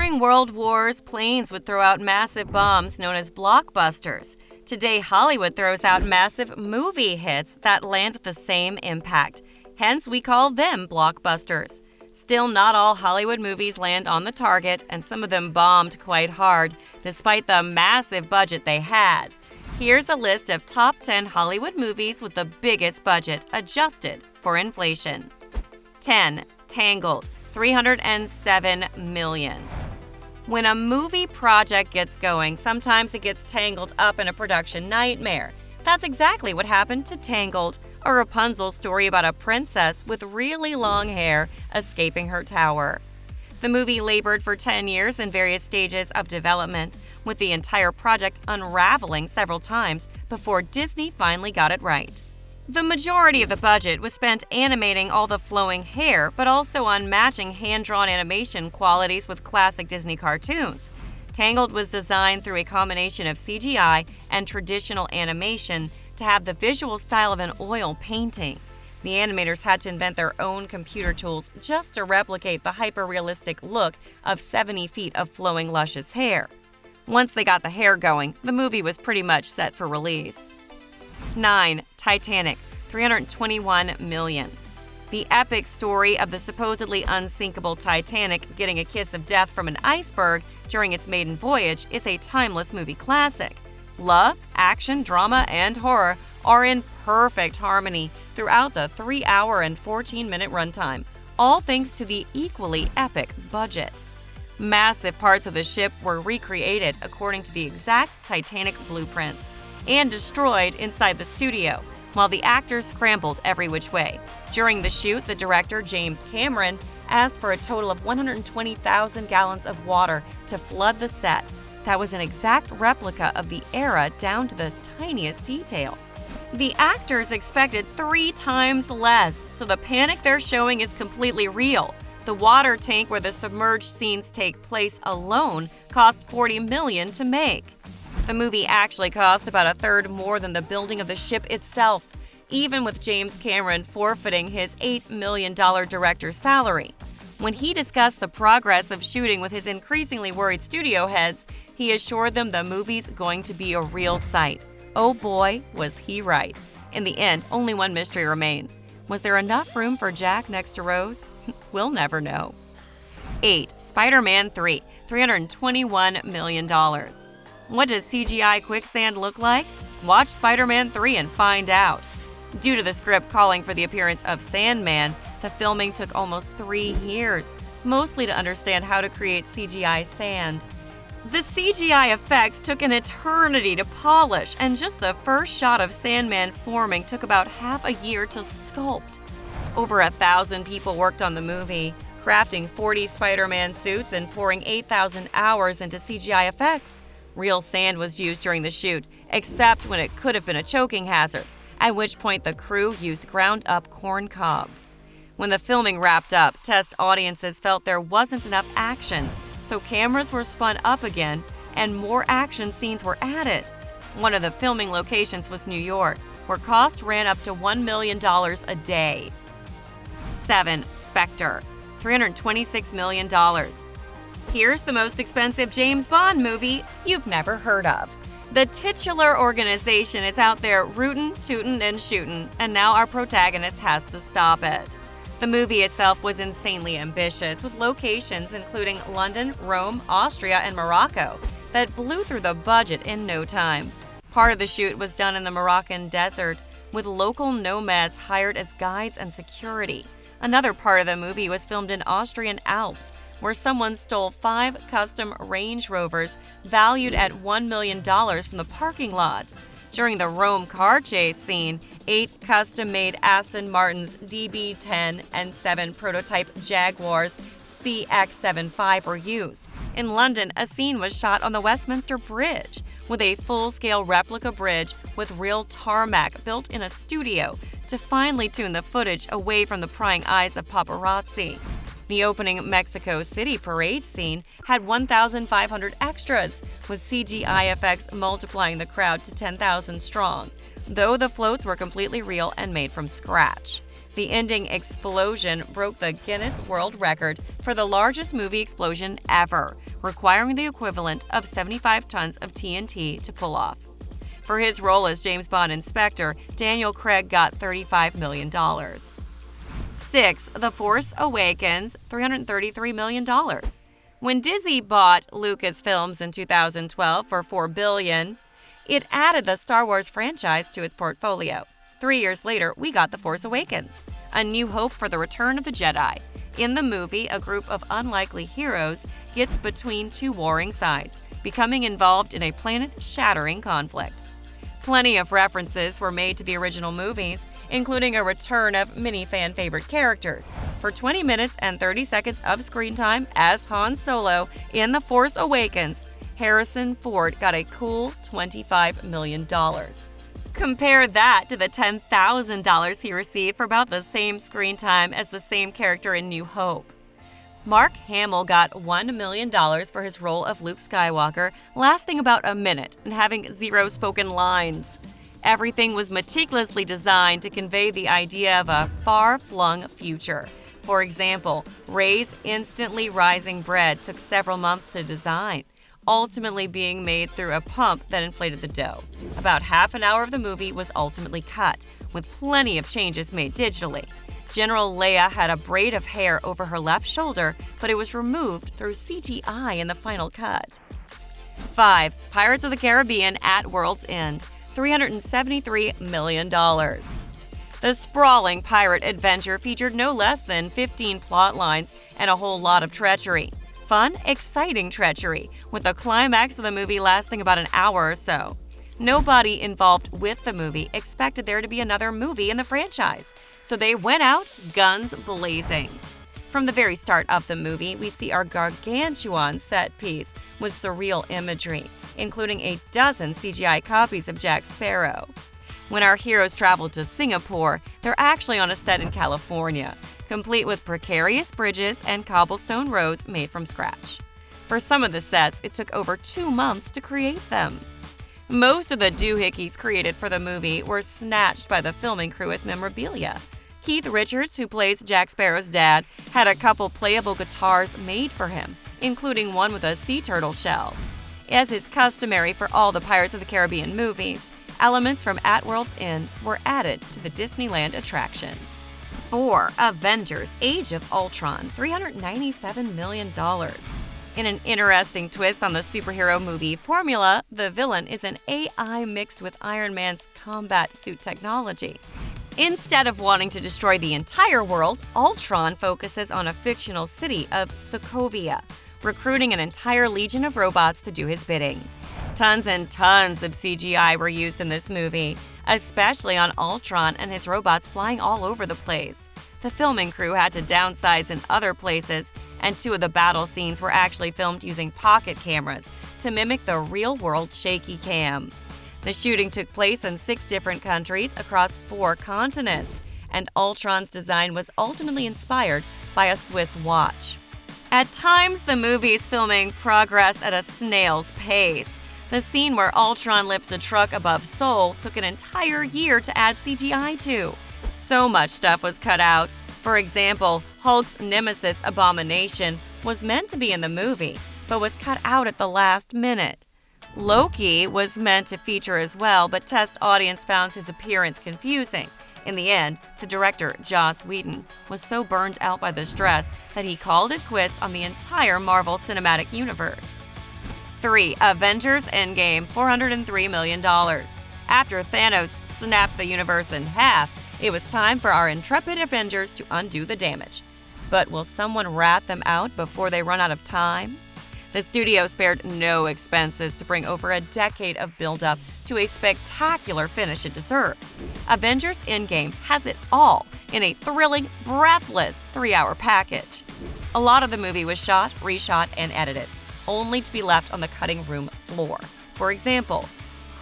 During World Wars, planes would throw out massive bombs known as blockbusters. Today, Hollywood throws out massive movie hits that land with the same impact. Hence, we call them blockbusters. Still, not all Hollywood movies land on the target, and some of them bombed quite hard, despite the massive budget they had. Here's a list of top 10 Hollywood movies with the biggest budget, adjusted for inflation. 10. Tangled, $307 million. When a movie project gets going, sometimes it gets tangled up in a production nightmare. That's exactly what happened to Tangled, a Rapunzel story about a princess with really long hair escaping her tower. The movie labored for 10 years in various stages of development, with the entire project unraveling several times before Disney finally got it right. The majority of the budget was spent animating all the flowing hair, but also on matching hand-drawn animation qualities with classic Disney cartoons. Tangled was designed through a combination of CGI and traditional animation to have the visual style of an oil painting. The animators had to invent their own computer tools just to replicate the hyper-realistic look of 70 feet of flowing, luscious hair. Once they got the hair going, the movie was pretty much set for release. 9. Titanic, $321 million. The epic story of the supposedly unsinkable Titanic getting a kiss of death from an iceberg during its maiden voyage is a timeless movie classic. Love, action, drama, and horror are in perfect harmony throughout the 3-hour and 14-minute runtime, all thanks to the equally epic budget. Massive parts of the ship were recreated according to the exact Titanic blueprints and destroyed inside the studio, while the actors scrambled every which way. During the shoot, the director, James Cameron, asked for a total of 120,000 gallons of water to flood the set. That was an exact replica of the era down to the tiniest detail. The actors expected 3 times less, so the panic they're showing is completely real. The water tank where the submerged scenes take place alone cost $40 million to make. The movie actually cost about a third more than the building of the ship itself, even with James Cameron forfeiting his $8 million director's salary. When he discussed the progress of shooting with his increasingly worried studio heads, he assured them the movie's going to be a real sight. Oh boy, was he right. In the end, only one mystery remains. Was there enough room for Jack next to Rose? We'll never know. 8. Spider-Man 3, $321 million. What does CGI quicksand look like? Watch Spider-Man 3 and find out. Due to the script calling for the appearance of Sandman, the filming took almost 3 years, mostly to understand how to create CGI sand. The CGI effects took an eternity to polish, and just the first shot of Sandman forming took about half a year to sculpt. Over 1,000 people worked on the movie, crafting 40 Spider-Man suits and pouring 8,000 hours into CGI effects. Real sand was used during the shoot, except when it could have been a choking hazard, at which point the crew used ground-up corn cobs. When the filming wrapped up, test audiences felt there wasn't enough action, so cameras were spun up again and more action scenes were added. One of the filming locations was New York, where costs ran up to $1 million a day. 7. Spectre, $326 million. Here's the most expensive James Bond movie you've never heard of. The titular organization is out there rootin', tootin', and shootin', and now our protagonist has to stop it. The movie itself was insanely ambitious, with locations including London, Rome, Austria, and Morocco that blew through the budget in no time. Part of the shoot was done in the Moroccan desert, with local nomads hired as guides and security. Another part of the movie was filmed in Austrian Alps, where someone stole 5 custom Range Rovers valued at $1 million from the parking lot. During the Rome car chase scene, 8 custom-made Aston Martins DB10 and 7 prototype Jaguars CX-75 were used. In London, a scene was shot on the Westminster Bridge, with a full-scale replica bridge with real tarmac built in a studio to finely tune the footage away from the prying eyes of paparazzi. The opening Mexico City parade scene had 1,500 extras, with CGI effects multiplying the crowd to 10,000 strong, though the floats were completely real and made from scratch. The ending explosion broke the Guinness World Record for the largest movie explosion ever, requiring the equivalent of 75 tons of TNT to pull off. For his role as James Bond in Spectre, Daniel Craig got $35 million. 6. The Force Awakens, $333 million. When Disney bought Lucasfilms in 2012 for $4 billion, it added the Star Wars franchise to its portfolio. 3 years later, we got The Force Awakens, a new hope for the return of the Jedi. In the movie, a group of unlikely heroes gets between two warring sides, becoming involved in a planet-shattering conflict. Plenty of references were made to the original movies, including a return of many fan-favorite characters. For 20 minutes and 30 seconds of screen time as Han Solo in The Force Awakens, Harrison Ford got a cool $25 million. Compare that to the $10,000 he received for about the same screen time as the same character in New Hope. Mark Hamill got $1 million for his role of Luke Skywalker, lasting about a minute and having 0 spoken lines. Everything was meticulously designed to convey the idea of a far-flung future. For example, Rey's instantly rising bread took several months to design, ultimately being made through a pump that inflated the dough. About half an hour of the movie was ultimately cut, with plenty of changes made digitally. General Leia had a braid of hair over her left shoulder, but it was removed through CGI in the final cut. 5. Pirates of the Caribbean at World's End, $373 million. The sprawling pirate adventure featured no less than 15 plot lines and a whole lot of treachery. Fun, exciting treachery, with the climax of the movie lasting about an hour or so. Nobody involved with the movie expected there to be another movie in the franchise, so they went out guns blazing. From the very start of the movie, we see our gargantuan set piece with surreal imagery, including a dozen CGI copies of Jack Sparrow. When our heroes travel to Singapore, they're actually on a set in California, complete with precarious bridges and cobblestone roads made from scratch. For some of the sets, it took over 2 months to create them. Most of the doohickeys created for the movie were snatched by the filming crew as memorabilia. Keith Richards, who plays Jack Sparrow's dad, had a couple playable guitars made for him, including one with a sea turtle shell. As is customary for all the Pirates of the Caribbean movies, elements from At World's End were added to the Disneyland attraction. 4. Avengers Age of Ultron, $397 million. In an interesting twist on the superhero movie formula, the villain is an AI mixed with Iron Man's combat suit technology. Instead of wanting to destroy the entire world, Ultron focuses on a fictional city of Sokovia, recruiting an entire legion of robots to do his bidding. Tons and tons of CGI were used in this movie, especially on Ultron and his robots flying all over the place. The filming crew had to downsize in other places, and 2 of the battle scenes were actually filmed using pocket cameras to mimic the real-world shaky cam. The shooting took place in 6 different countries across 4 continents, and Ultron's design was ultimately inspired by a Swiss watch. At times, the movie's filming progressed at a snail's pace. The scene where Ultron lifts a truck above Seoul took an entire year to add CGI to. So much stuff was cut out. For example, Hulk's nemesis Abomination was meant to be in the movie, but was cut out at the last minute. Loki was meant to feature as well, but test audience found his appearance confusing. In the end, the director, Joss Whedon, was so burned out by the stress that he called it quits on the entire Marvel Cinematic Universe. 3. Avengers Endgame, $403 million. After Thanos snapped the universe in half, it was time for our intrepid Avengers to undo the damage. But will someone rat them out before they run out of time? The studio spared no expenses to bring over a decade of build-up to a spectacular finish it deserves. Avengers Endgame has it all in a thrilling, breathless 3-hour package. A lot of the movie was shot, reshot, and edited, only to be left on the cutting room floor. For example,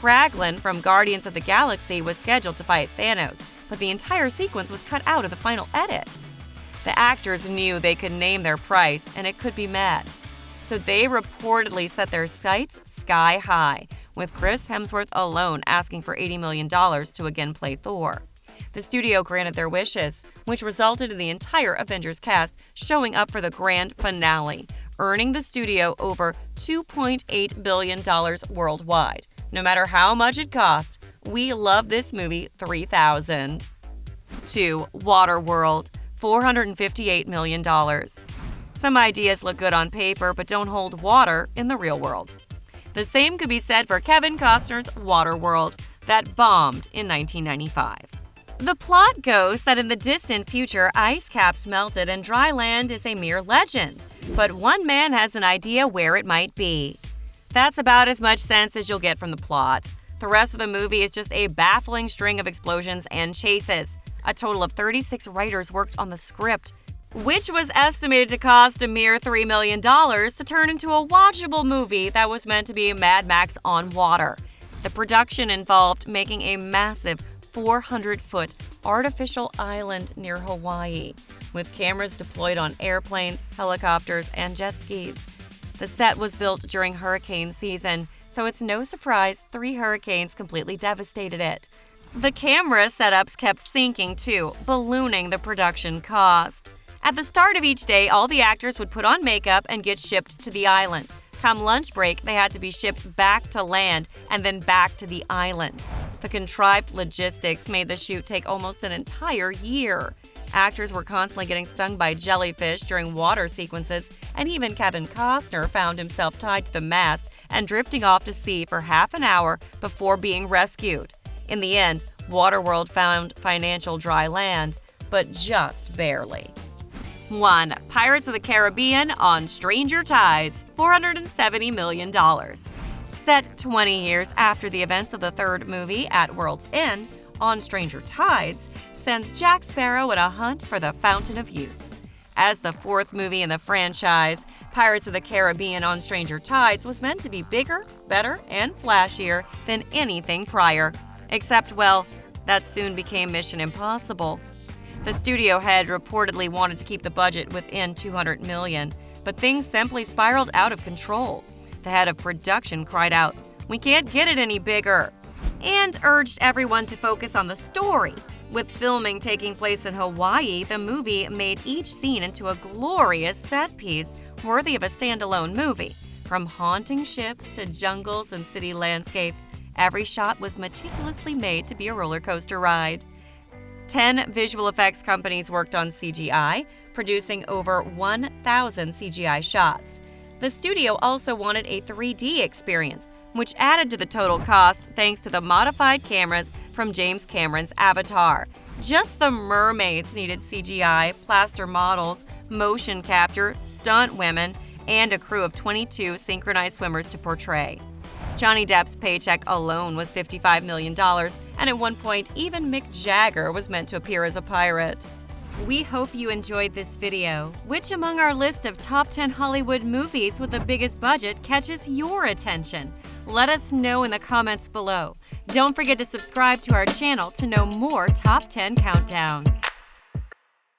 Kraglin from Guardians of the Galaxy was scheduled to fight Thanos, but the entire sequence was cut out of the final edit. The actors knew they could name their price and it could be met. So they reportedly set their sights sky high, with Chris Hemsworth alone asking for $80 million to again play Thor. The studio granted their wishes, which resulted in the entire Avengers cast showing up for the grand finale, earning the studio over $2.8 billion worldwide. No matter how much it cost, we love this movie 3000. 2. Waterworld, $458 million. Some ideas look good on paper but don't hold water in the real world. The same could be said for Kevin Costner's Waterworld, that bombed in 1995. The plot goes that in the distant future, ice caps melted and dry land is a mere legend. But one man has an idea where it might be. That's about as much sense as you'll get from the plot. The rest of the movie is just a baffling string of explosions and chases. A total of 36 writers worked on the script, which was estimated to cost a mere $3 million to turn into a watchable movie that was meant to be Mad Max on water. The production involved making a massive 400-foot artificial island near Hawaii, with cameras deployed on airplanes, helicopters, and jet skis. The set was built during hurricane season, so it's no surprise 3 hurricanes completely devastated it. The camera setups kept sinking too, ballooning the production cost. At the start of each day, all the actors would put on makeup and get shipped to the island. Come lunch break, they had to be shipped back to land and then back to the island. The contrived logistics made the shoot take almost an entire year. Actors were constantly getting stung by jellyfish during water sequences, and even Kevin Costner found himself tied to the mast and drifting off to sea for half an hour before being rescued. In the end, Waterworld found financial dry land, but just barely. 1. Pirates of the Caribbean on Stranger Tides, $470 million. Set 20 years after the events of the third movie at World's End, On Stranger Tides sends Jack Sparrow on a hunt for the Fountain of Youth. As the 4th movie in the franchise, Pirates of the Caribbean on Stranger Tides was meant to be bigger, better, and flashier than anything prior. Except, well, that soon became Mission Impossible. The studio head reportedly wanted to keep the budget within $200 million, but things simply spiraled out of control. The head of production cried out, "We can't get it any bigger," and urged everyone to focus on the story. With filming taking place in Hawaii, the movie made each scene into a glorious set piece worthy of a standalone movie. From haunting ships to jungles and city landscapes, every shot was meticulously made to be a roller coaster ride. 10 visual effects companies worked on CGI, producing over 1,000 CGI shots. The studio also wanted a 3D experience, which added to the total cost thanks to the modified cameras from James Cameron's Avatar. Just the mermaids needed CGI, plaster models, motion capture, stunt women, and a crew of 22 synchronized swimmers to portray. Johnny Depp's paycheck alone was $55 million, and at one point, even Mick Jagger was meant to appear as a pirate. We hope you enjoyed this video. Which among our list of top 10 Hollywood movies with the biggest budget catches your attention? Let us know in the comments below. Don't forget to subscribe to our channel to know more Top 10 Countdown.